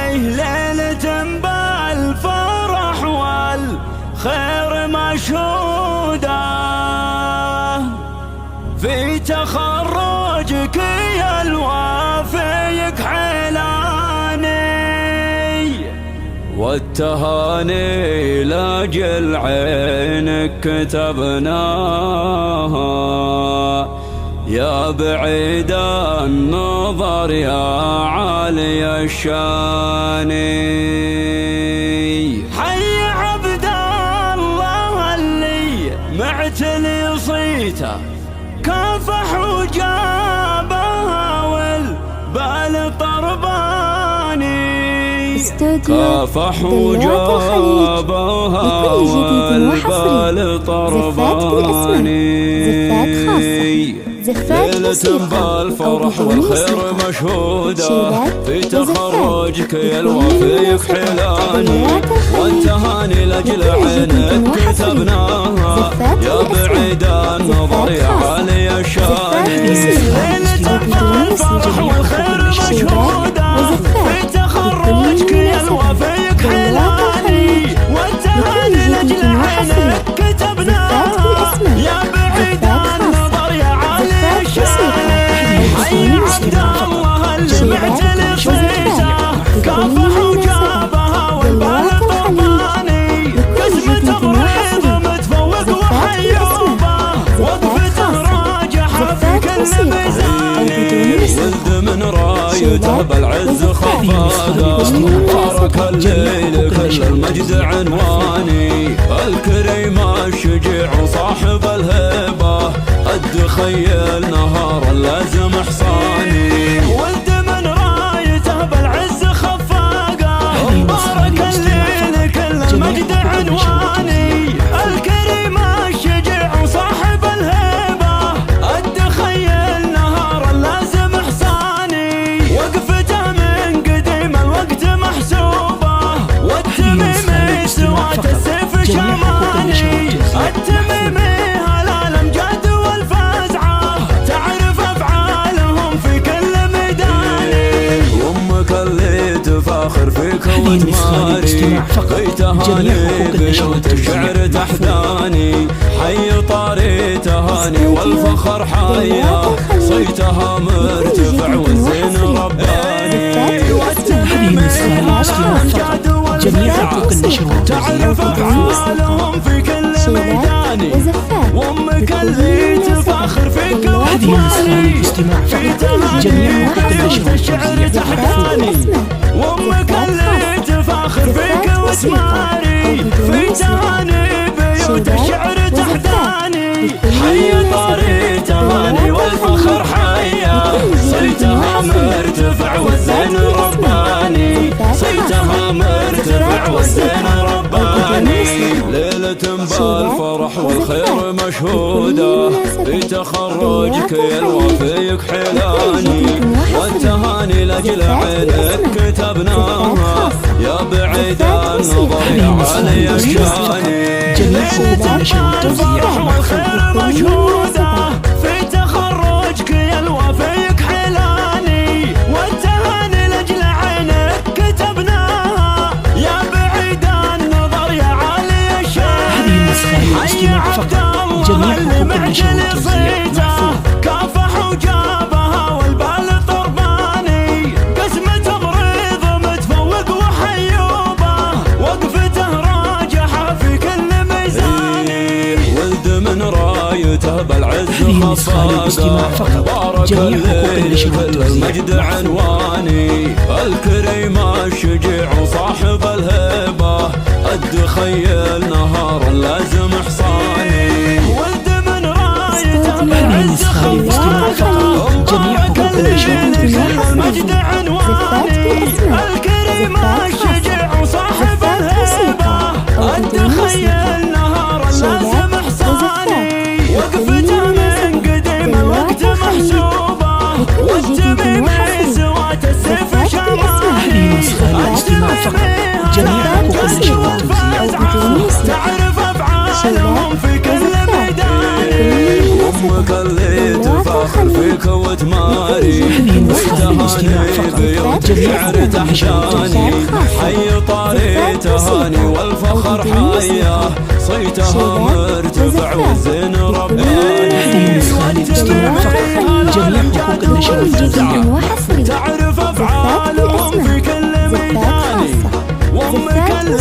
ليلة بالفرح والخير مشهودة، في تخرجك يا الوافيك حيلاني، والتهاني لاجل عينك كتبناها، يا بعيد النظر يا عالي الشان. حي عبد الله اللي معتلي صيته، كافح وجابها والبال طرباني، كافح وجابها والبال طرباني. ليلة بالفرح والخير مشهودة، في تخرجك يا الوفيك حيلاني، والتهاني لاجل عينك كتبناها، يا بعيد النظر يا عالي الشان. ليلة بالفرح والخير مشهودة، في تخرجك يا الوفيك حيلاني، والتهاني لاجل عينك كتبناها، يا بعيد النظر يا عالي الشان. حي عبد الله اللي معتلي صيته، كافح وجابها والبال طرباني، قسمته مريض متفوق وحيوبه، وقفته راجحه في كل ميزان. ولد من رايته بالعز خفاقه، بارك الليل كل المجد عنواني، الكريم الشجيع وصاحب الهيبه، الدخيل نهار اللازم حصاني. ولد من رايته بالعز خفاقه، بارك الليل كل المجد عنواني، الكريم الشجيع وصاحب الهيبه، الدخيل نهار اللازم حصاني، وقفته من قديم الوقت محسوبه، والتميمي سوات السيف شماني، التميمي هالالامجاد والفزعه، تعرف افعالهم في كل ميداني، وامك اللي تفاخر فيك وتماري، في تهاني بيوت الشعر تحداني، حي طاري تهاني والفخر حيا، صيتها مرتفع والزين رباني، والتميمي هالامجاد والفزعه، تعرف افعالهم في كل ميداني، وامك اللي تفاخر فيك وتماري، في تهاني بيوت الشعر تحداني، وامك اللي تفاخر فيك وتماري، في تهاني بيوت الشعر تحداني، حي طاري تهاني والفخر حيا، صيتها مرتفع والزين رباني، صيتها مرتفع والزين رباني. ليلة بالفرح والخير مشهودة، في تخرجك يا الوفيك حيلاني، والتهاني لاجل عينك كتبناها، يا بعيد النظر يا عالي الشان. ليلة بالفرح والخير مشهودة، في تخرجك يا الوفيك حيلاني، والتهاني لاجل عينك كتبناها، يا بعيد النظر يا عالي الشان. حي عبد الله اللي معتلي صيته، كافح وجابها والبال طرباني، قسمته مريض متفوق وحيوبه، وقفته راجحه في كل ميزاني. ولد من رايته بالعز خفاقه، بارك الليل كل المجد عنواني، الكريم الشجيع وصاحب الهيبه، الدخيل نهار اللازم حصاني. ولد من رايته بالعز خفاقه، بارك الليل كل المجد عنواني، الكريم الشجيع وصاحب الهيبه، الدخيل نهار اللازم حصاني، وقفته من قديم الوقت محسوبه، والتميمي سوات السيف شماني، التميمي هالامجاد والفزعه، تعرف افعالهم في كل ميداني، امك اللي تفاخر تفاخر فيك وتماري في تهاني بيوت شعر تحشاني حي طاري تهاني والفخر حياه صيتها مرتفع والزين رباني تعرف افعالهم في كل ميداني وامك اللي